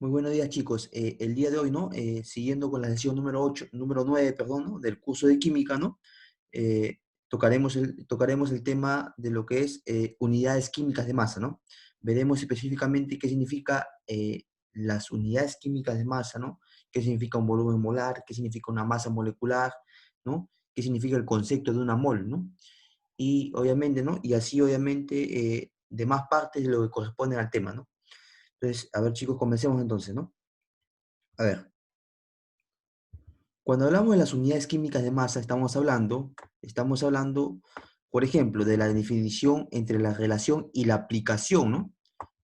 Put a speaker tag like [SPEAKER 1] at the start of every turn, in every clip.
[SPEAKER 1] Muy buenos días, chicos. El día de hoy, ¿no? Siguiendo con la sesión número 9, perdón, ¿no? Del curso de química, ¿no? Tocaremos el tema de lo que es unidades químicas de masa, ¿no? Veremos específicamente qué significa las unidades químicas de masa, ¿no? Qué significa un volumen molar, qué significa una masa molecular, ¿no? Qué significa el concepto de una mol, ¿no? Y obviamente, ¿no? Y así, obviamente, demás partes de lo que corresponde al tema, ¿no? Entonces, a ver, chicos, comencemos entonces, ¿no? A ver. Cuando hablamos de las unidades químicas de masa, estamos hablando, por ejemplo, de la definición entre la relación y la aplicación, ¿no?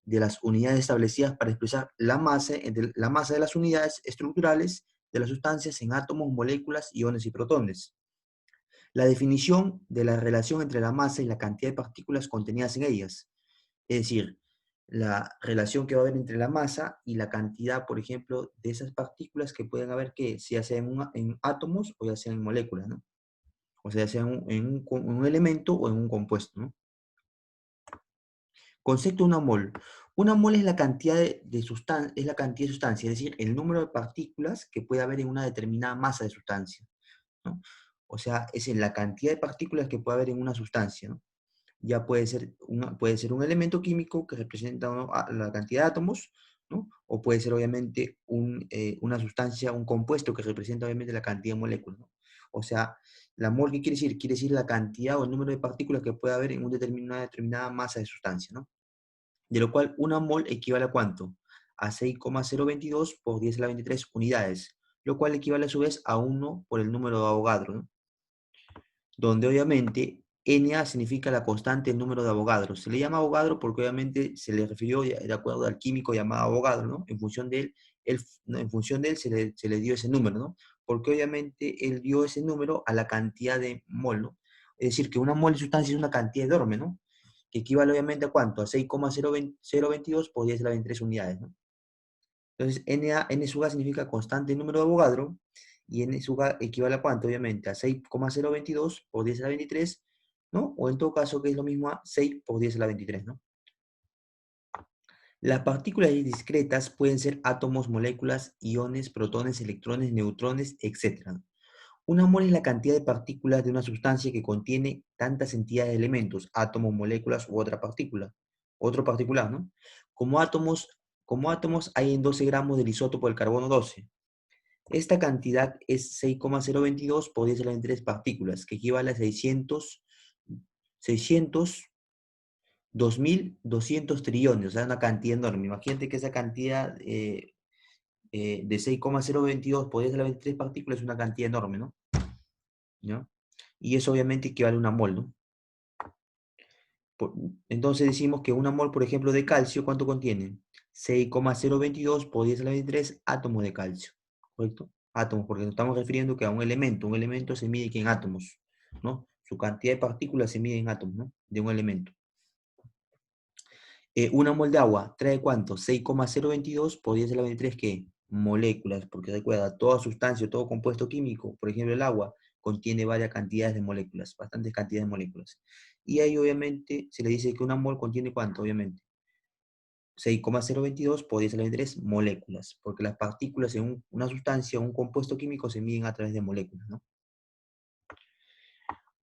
[SPEAKER 1] De las unidades establecidas para expresar la masa de las unidades estructurales de las sustancias en átomos, moléculas, iones y protones. La definición de la relación entre la masa y la cantidad de partículas contenidas en ellas. Es decir, la relación que va a haber entre la masa y la cantidad, por ejemplo, de esas partículas que pueden haber que ya sea en átomos o ya sea en moléculas, ¿no? O sea, ya sea en un elemento o en un compuesto, ¿no? Concepto de una mol. Una mol es la cantidad es la cantidad de sustancia, es decir, el número de partículas que puede haber en una determinada masa de sustancia, ¿no? O sea, es en la cantidad de partículas que puede haber en una sustancia, ¿no? Ya puede ser un elemento químico que representa, ¿no?, la cantidad de átomos, ¿no? O puede ser obviamente una sustancia, un compuesto que representa obviamente la cantidad de moléculas, ¿no? O sea, la mol, ¿qué quiere decir? Quiere decir la cantidad o el número de partículas que puede haber en una determinada masa de sustancia, ¿no? De lo cual una mol equivale a ¿cuánto? A 6,022 por 10 a la 23 unidades, lo cual equivale a su vez a 1 por el número de Avogadro, ¿no? Donde obviamente Na significa la constante del número de Avogadro. Se le llama Avogadro porque obviamente se le refirió de acuerdo al químico llamado Avogadro, ¿no? En función de ¿no? En función de él se le dio ese número, ¿no? Porque obviamente él dio ese número a la cantidad de mol, ¿no? Es decir, que una mol de sustancia es una cantidad enorme, ¿no? Que equivale obviamente a ¿cuánto? A 6,022 por 10 a la 23 unidades, ¿no? Entonces, N sub A significa constante número de Avogadro, y N sub A equivale a ¿cuánto? Obviamente a 6,022 por 10 a la 23, ¿no? O en todo caso, que es lo mismo a 6 por 10 a la 23, ¿no? Las partículas discretas pueden ser átomos, moléculas, iones, protones, electrones, neutrones, etc. Una mol es la cantidad de partículas de una sustancia que contiene tantas entidades de elementos, átomos, moléculas u otra partícula, otro particular, ¿no? Como átomos, como átomos hay en 12 gramos del isótopo del carbono 12. Esta cantidad es 6,022 por 10 a la 23 partículas, que equivale a 2.200 trillones, o sea, una cantidad enorme. Imagínate que esa cantidad de 6,022 por 10 a la 23 partículas es una cantidad enorme, ¿no? ¿No? Y eso obviamente equivale a una mol, ¿no? Por- entonces decimos que una mol, por ejemplo, de calcio, ¿cuánto contiene? 6,022 por 10 a la 23 átomos de calcio, ¿correcto? Átomos, porque nos estamos refiriendo que a un elemento se mide que en átomos, ¿no? Su cantidad de partículas se mide en átomos, ¿no? De un elemento. Una mol de agua trae ¿cuánto? 6,022 por 10 a la 23, ¿qué? Moléculas, porque recuerda, toda sustancia, todo compuesto químico, por ejemplo el agua, contiene varias cantidades de moléculas, bastantes cantidades de moléculas. Y ahí obviamente se le dice que una mol contiene ¿cuánto? Obviamente 6,022 por 10 a la 23 moléculas, porque las partículas en una sustancia o un compuesto químico se miden a través de moléculas, ¿no?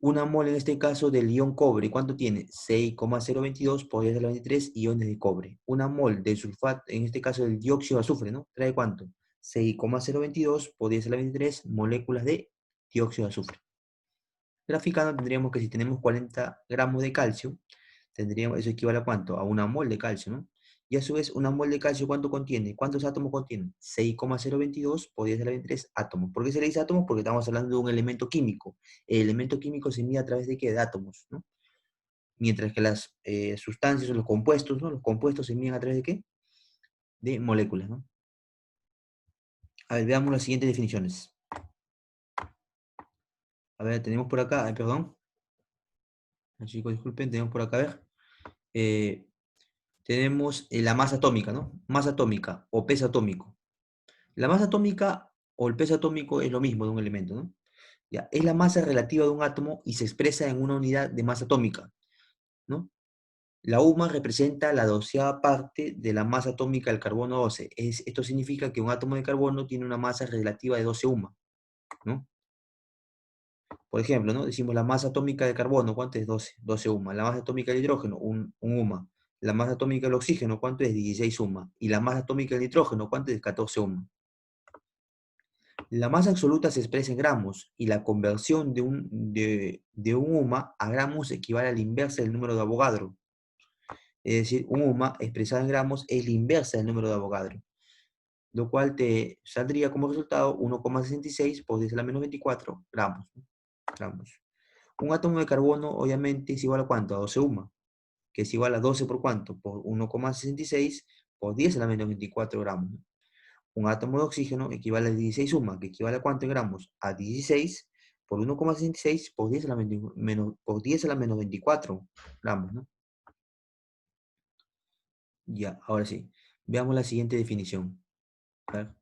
[SPEAKER 1] Una mol en este caso del ion cobre, ¿cuánto tiene? 6,022 por 10 a la 23 iones de cobre. Una mol del sulfato, en este caso del dióxido de azufre, ¿no? ¿Trae cuánto? 6,022 por 10 a la 23 moléculas de dióxido de azufre. Graficando tendríamos que si tenemos 40 gramos de calcio, eso equivale a ¿cuánto? A una mol de calcio, ¿no? Y a su vez, una mol de calcio, ¿cuánto contiene? ¿Cuántos átomos contiene? 6,022 por 10 a la 23 átomos. ¿Por qué se le dice átomos? Porque estamos hablando de un elemento químico. El elemento químico se mide a través de ¿qué? De átomos, ¿no? Mientras que las sustancias o los compuestos, ¿no? Los compuestos se miden a través de ¿qué? De moléculas, ¿no? A ver, veamos las siguientes definiciones. A ver, tenemos por acá, perdón. Chicos, disculpen, tenemos por acá, a ver. Eh, tenemos la masa atómica, ¿no? Masa atómica o peso atómico. La masa atómica o el peso atómico es lo mismo de un elemento, ¿no? Ya, es la masa relativa de un átomo y se expresa en una unidad de masa atómica, ¿no? La UMA representa la 12ª parte de la masa atómica del carbono 12. Esto significa que un átomo de carbono tiene una masa relativa de 12 UMA, ¿no? Por ejemplo, ¿no? Decimos la masa atómica del carbono, ¿cuánto es? 12, 12 UMA. La masa atómica del hidrógeno, un UMA. La masa atómica del oxígeno, ¿cuánto es? 16 UMA. Y la masa atómica del nitrógeno, ¿cuánto es? 14 UMA. La masa absoluta se expresa en gramos y la conversión de un UMA a gramos equivale a la inversa del número de Avogadro. Es decir, un UMA expresado en gramos es la inversa del número de Avogadro, lo cual te saldría como resultado 1,66 por 10 a la menos 24 gramos, ¿no? Gramos. Un átomo de carbono, obviamente, es igual a ¿cuánto? A 12 UMA, que es igual a 12 por cuánto? Por 1,66 por 10 a la menos 24 gramos, ¿no? Un átomo de oxígeno equivale a 16 UMA, que equivale a ¿cuánto en gramos? A 16 por 1,66 por 10 a la menos 24 gramos, ¿no? Ya, ahora sí. Veamos la siguiente definición. A ver,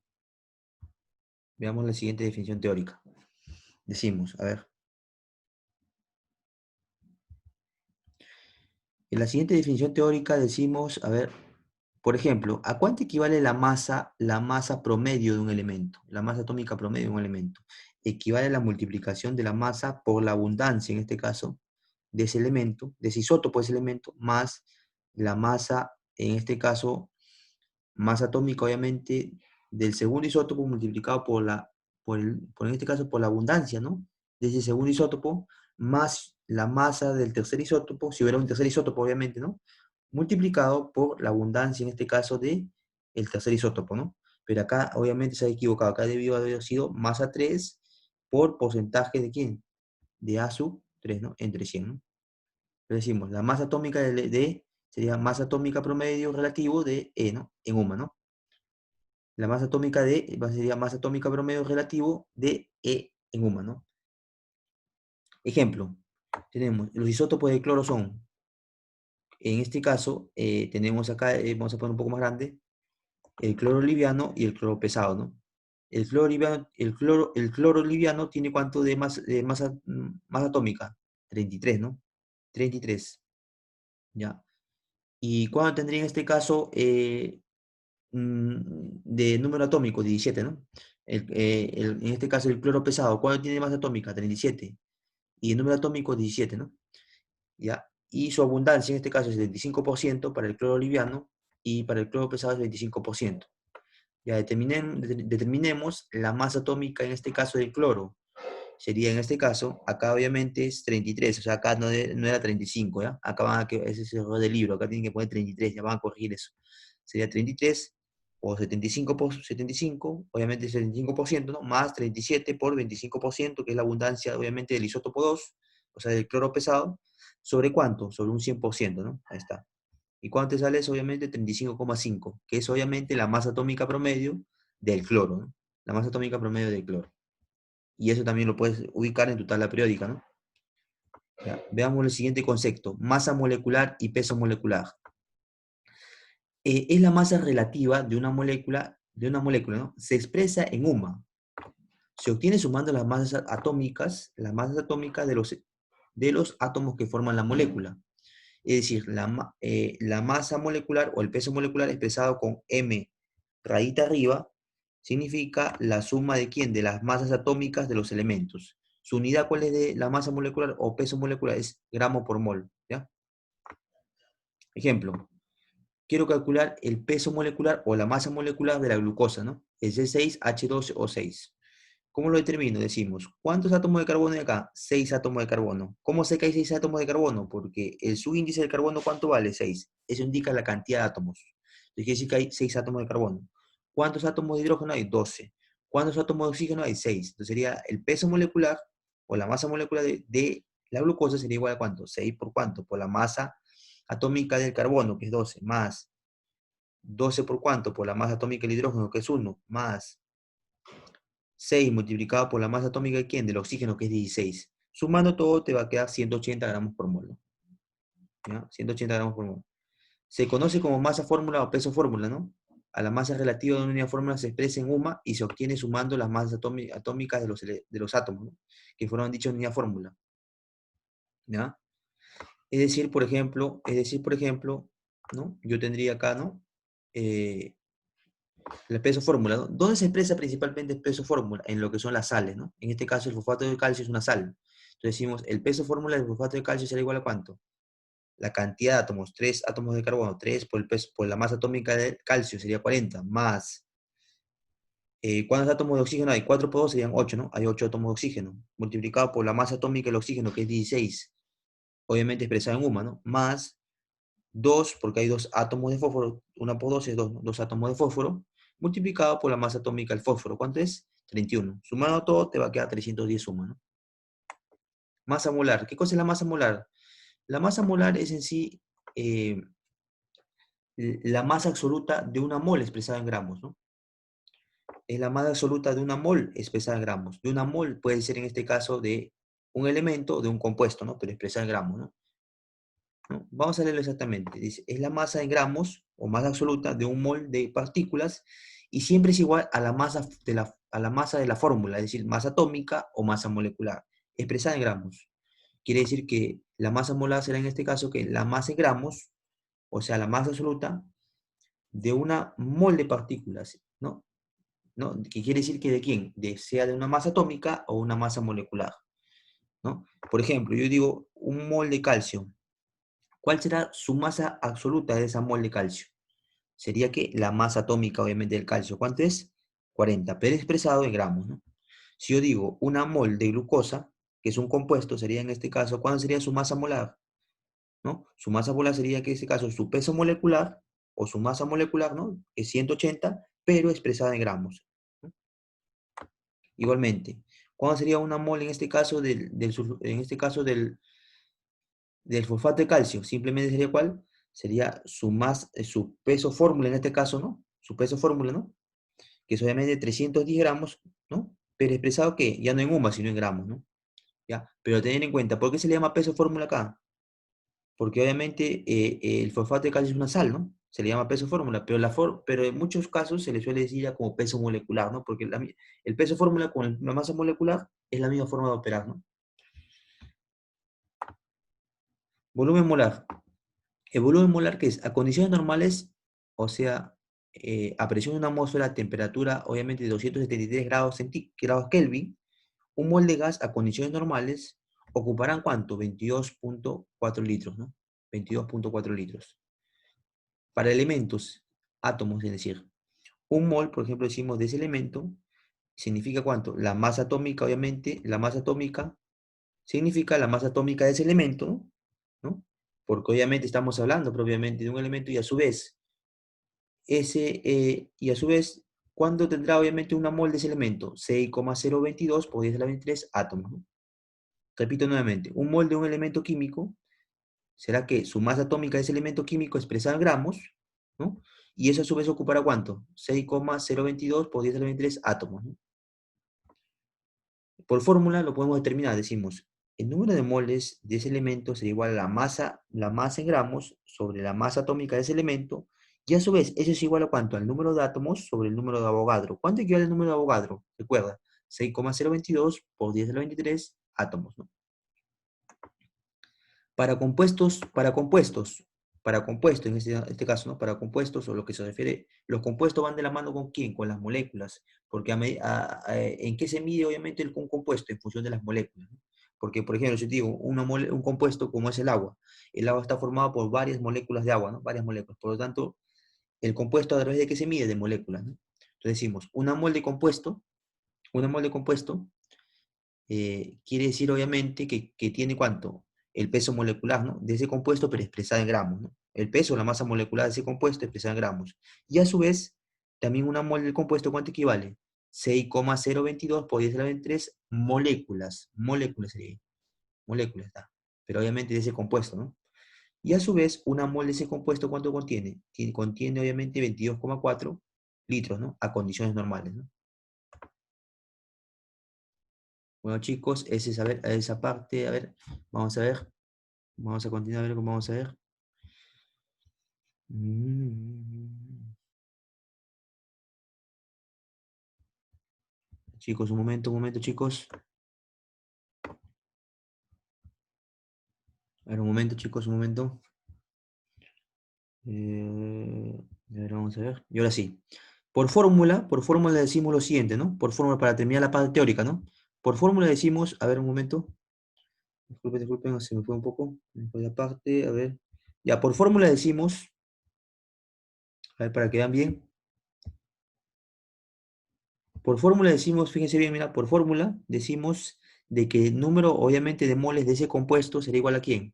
[SPEAKER 1] veamos la siguiente definición teórica. Decimos, a ver. En la siguiente definición teórica decimos, a ver, por ejemplo, ¿a cuánto equivale la masa promedio de un elemento? La masa atómica promedio de un elemento. Equivale a la multiplicación de la masa por la abundancia, en este caso, de ese elemento, de ese isótopo de ese elemento, más la masa, en este caso, masa atómica, obviamente, del segundo isótopo multiplicado por en este caso, por la abundancia, ¿no? De ese segundo isótopo, más la masa del tercer isótopo, si hubiera un tercer isótopo, obviamente, ¿no? Multiplicado por la abundancia, en este caso, de el tercer isótopo, ¿no? Pero acá, obviamente, se ha equivocado. Acá debió haber sido masa 3 por porcentaje de quién? De A sub 3, ¿no? Entre 100, ¿no? Entonces decimos, la masa atómica sería masa atómica promedio relativo de E, ¿no? En UMA, ¿no? La masa atómica sería masa atómica promedio relativo de E en UMA, ¿no? Ejemplo, tenemos los isótopos de cloro son, en este caso, tenemos acá, vamos a poner un poco más grande, el cloro liviano y el cloro pesado, ¿no? El cloro liviano tiene ¿cuánto de masa atómica? 33, ¿no? 33, ¿ya? ¿Y cuánto tendría en este caso de número atómico? 17, ¿no? En este caso el cloro pesado, ¿cuánto tiene masa atómica? 37. Y el número atómico 17, ¿no? ¿Ya? Y su abundancia en este caso es 75% para el cloro liviano y para el cloro pesado es 25%. Ya determinemos la masa atómica en este caso del cloro. Sería en este caso, acá obviamente es 33, o sea, acá no era 35, ¿ya? Acá ese es el error del libro, acá tienen que poner 33, ya van a corregir eso. Sería 33 o 75 por 75, obviamente 75%, ¿no? Más 37 por 25%, que es la abundancia, obviamente, del isótopo 2, o sea, del cloro pesado, ¿sobre cuánto? Sobre un 100%, ¿no? Ahí está. ¿Y cuánto te sale eso? Obviamente 35,5, que es obviamente la masa atómica promedio del cloro, ¿no? La masa atómica promedio del cloro. Y eso también lo puedes ubicar en tu tabla periódica, ¿no? Ya, veamos el siguiente concepto, masa molecular y peso molecular. Es la masa relativa de una molécula, ¿no? Se expresa en UMA. Se obtiene sumando las masas atómicas de los átomos que forman la molécula. Es decir, la masa molecular o el peso molecular expresado con M rayita arriba significa la suma de quién, de las masas atómicas de los elementos. Su unidad, ¿cuál es de la masa molecular o peso molecular? Es gramo por mol, ¿ya? Ejemplo, quiero calcular el peso molecular o la masa molecular de la glucosa, ¿no? Es C6H12O6. ¿Cómo lo determino? Decimos, ¿cuántos átomos de carbono hay acá? 6 átomos de carbono. ¿Cómo sé que hay 6 átomos de carbono? Porque el subíndice del carbono, ¿cuánto vale? 6. Eso indica la cantidad de átomos. Entonces quiere decir que hay 6 átomos de carbono. ¿Cuántos átomos de hidrógeno hay? 12. ¿Cuántos átomos de oxígeno hay? 6. Entonces sería el peso molecular o la masa molecular de la glucosa sería igual a ¿cuánto? 6 por cuánto? Por la masa atómica del carbono, que es 12, más 12 por cuánto? Por la masa atómica del hidrógeno, que es 1, más 6 multiplicado por la masa atómica de quién? Del oxígeno, que es 16. Sumando todo te va a quedar 180 gramos por mol, ¿no? ¿Ya? 180 gramos por mol. Se conoce como masa fórmula o peso fórmula, ¿no? A la masa relativa de una unidad fórmula se expresa en UMA y se obtiene sumando las masas atómicas de los átomos, ¿no? Que fueron dichas en unidad fórmula. ¿Ya? por ejemplo, ¿no? Yo tendría acá, ¿no? Eh, el peso fórmula, ¿no? ¿Dónde se expresa principalmente el peso fórmula? En lo que son las sales, ¿no? En este caso, el fosfato de calcio es una sal. Entonces decimos, el peso fórmula del fosfato de calcio será igual a ¿cuánto? La cantidad de átomos, 3 átomos de carbono, 3 por el peso, por la masa atómica del calcio sería 40, más, ¿cuántos átomos de oxígeno hay? 4 por 2 serían 8, ¿no? Hay 8 átomos de oxígeno, multiplicado por la masa atómica del oxígeno, que es 16, obviamente expresado en UMA, ¿no? Más 2, porque hay 2 átomos de fósforo, 1 por 2 es 2, ¿no? 2 átomos de fósforo, multiplicado por la masa atómica del fósforo. ¿Cuánto es? 31. Sumado todo, te va a quedar 310 suma, ¿no? Masa molar. ¿Qué cosa es la masa molar? La masa molar es en sí eh, la masa absoluta de una mol expresada en gramos, ¿no? Es la masa absoluta de una mol expresada en gramos. De una mol puede ser en este caso de un elemento o de un compuesto, ¿no? Pero expresada en gramos, ¿no? ¿No? Vamos a leerlo exactamente. Dice, es la masa en gramos o masa absoluta de un mol de partículas y siempre es igual a la masa a la masa de la fórmula, es decir, masa atómica o masa molecular, expresada en gramos. Quiere decir que la masa molar será en este caso que la masa en gramos, o sea, la masa absoluta de una mol de partículas, ¿no? ¿No? ¿Qué quiere decir que de quién? Sea de una masa atómica o una masa molecular, ¿no? Por ejemplo, yo digo un mol de calcio. ¿Cuál será su masa absoluta de esa mol de calcio? Sería que la masa atómica, obviamente, del calcio. ¿Cuánto es? 40, pero expresado en gramos, ¿no? Si yo digo una mol de glucosa, que es un compuesto, sería en este caso, ¿cuál sería su masa molar? ¿No? Su masa molar sería que en este caso su peso molecular o su masa molecular, ¿no? Es 180, pero expresada en gramos, ¿no? Igualmente, ¿cuál sería una mol en este caso en este caso del fosfato de calcio? Simplemente sería ¿cuál? Sería su peso fórmula en este caso, ¿no? Su peso fórmula, ¿no? Que es obviamente 310 gramos, ¿no? Pero expresado que ya no en UMA, sino en gramos, ¿no? ¿Ya? Pero tener en cuenta, ¿por qué se le llama peso fórmula acá? Porque obviamente el fosfato de calcio es una sal, ¿no? Se le llama peso fórmula, pero en muchos casos se le suele decir ya como peso molecular, ¿no? Porque el peso fórmula con la masa molecular es la misma forma de operar, ¿no? Volumen molar. El volumen molar que es a condiciones normales, o sea, a presión de una atmósfera, a temperatura obviamente de 273 grados, grados Kelvin, un mol de gas a condiciones normales ocuparán ¿cuánto? 22.4 litros, ¿no? 22.4 litros. Para elementos, átomos, es decir, un mol, por ejemplo, decimos de ese elemento, significa ¿cuánto? La masa atómica, obviamente, la masa atómica significa la masa atómica de ese elemento, ¿no? Porque obviamente estamos hablando propiamente de un elemento y a su vez, ¿cuándo tendrá obviamente una mol de ese elemento? 6,022 por 10 a la 23 átomos, ¿no? Repito nuevamente, un mol de un elemento químico será que su masa atómica de ese elemento químico expresada en gramos, ¿no? Y eso a su vez ocupará ¿cuánto? 6,022 por 10 a la 23 átomos, ¿no? Por fórmula lo podemos determinar, decimos, el número de moles de ese elemento será igual a la masa en gramos sobre la masa atómica de ese elemento, y a su vez eso es igual a ¿cuánto? Al número de átomos sobre el número de Avogadro. ¿Cuánto equivale el número de Avogadro? Recuerda, 6,022 por 10 a la 23 átomos, ¿no? Para compuestos, en este caso, ¿no? Para compuestos, o lo que se refiere, los compuestos van de la mano ¿con quién? Con las moléculas, porque ¿en qué se mide obviamente un compuesto? En función de las moléculas, ¿no? Porque, por ejemplo, si te digo, un compuesto como es el agua está formado por varias moléculas de agua, ¿no? Varias moléculas, por lo tanto, el compuesto a través de qué se mide? De moléculas, ¿no? Entonces decimos, una mol de compuesto quiere decir obviamente que tiene ¿cuánto? El peso molecular, ¿no? De ese compuesto, pero expresado en gramos, ¿no? El peso, la masa molecular de ese compuesto expresada en gramos. Y a su vez, también una mol del compuesto, ¿cuánto equivale? 6,022 por 10 a la 23 moléculas. Moléculas sería. Moléculas, está. Pero obviamente de ese compuesto, ¿no? Y a su vez, una mol de ese compuesto, ¿cuánto contiene? Contiene obviamente 22,4 litros, ¿no? A condiciones normales, ¿no? Bueno, chicos, esa parte, a ver, vamos a ver. Vamos a continuar a ver cómo vamos a ver. Mm. Chicos, un momento, chicos. A ver, un momento, chicos, un momento. A ver, vamos a ver. Y ahora sí. Por fórmula decimos lo siguiente, ¿no? Por fórmula, para terminar la parte teórica, ¿no? Por fórmula decimos, a ver, un momento. Disculpen, disculpen, se me fue un poco. Me fue la parte, a ver. Ya, por fórmula decimos, a ver, para que vean bien. Por fórmula decimos, fíjense bien, mira, por fórmula decimos de que el número, obviamente, de moles de ese compuesto será igual a ¿quién?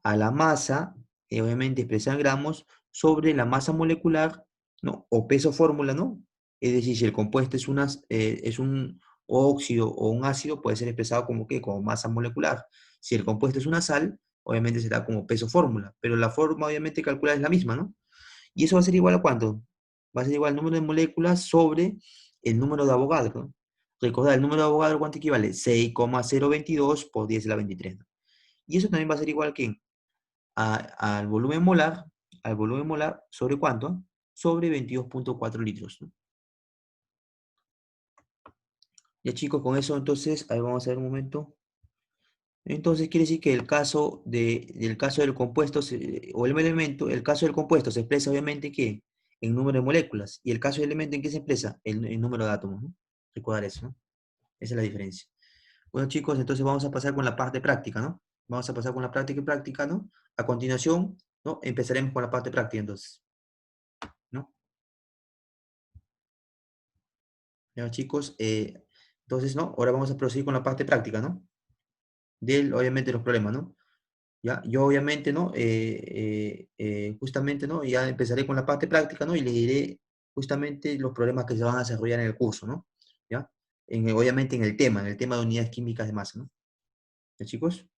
[SPEAKER 1] A la masa, obviamente expresada en gramos, sobre la masa molecular, ¿no? O peso fórmula, ¿no? Es decir, si el compuesto es un óxido o un ácido, puede ser expresado como ¿qué? Como masa molecular. Si el compuesto es una sal, obviamente será como peso fórmula, pero la forma obviamente calculada es la misma, ¿no? ¿Y eso va a ser igual a cuánto? Va a ser igual al número de moléculas sobre el número de Avogadro, ¿no? Recordad, el número de Avogadro, ¿cuánto equivale? 6,022 por 10 a la 23, ¿no? Y eso también va a ser igual que al volumen molar, ¿sobre cuánto? Sobre 22,4 litros, ¿no? Ya chicos, con eso entonces, ahí vamos a ver un momento. Entonces quiere decir que del caso del compuesto, o el elemento, el caso del compuesto se expresa obviamente ¿qué? En número de moléculas. Y el caso del elemento, ¿en qué se expresa? El número de átomos, ¿no? Recordar eso, ¿no? Esa es la diferencia. Bueno chicos, entonces vamos a pasar con la parte práctica, ¿no? Vamos a pasar con la práctica y práctica, ¿no? A continuación, ¿no? Empezaremos con la parte práctica entonces, ¿no? Ya chicos, entonces, ¿no? Ahora vamos a proseguir con la parte práctica, ¿no? Obviamente, los problemas, ¿no? Ya, yo obviamente, ¿no? Justamente, ¿no? Ya empezaré con la parte práctica, ¿no? Y les diré justamente los problemas que se van a desarrollar en el curso, ¿no? ¿Ya? Obviamente en el tema de unidades químicas de masa, ¿no? ¿Ya, chicos?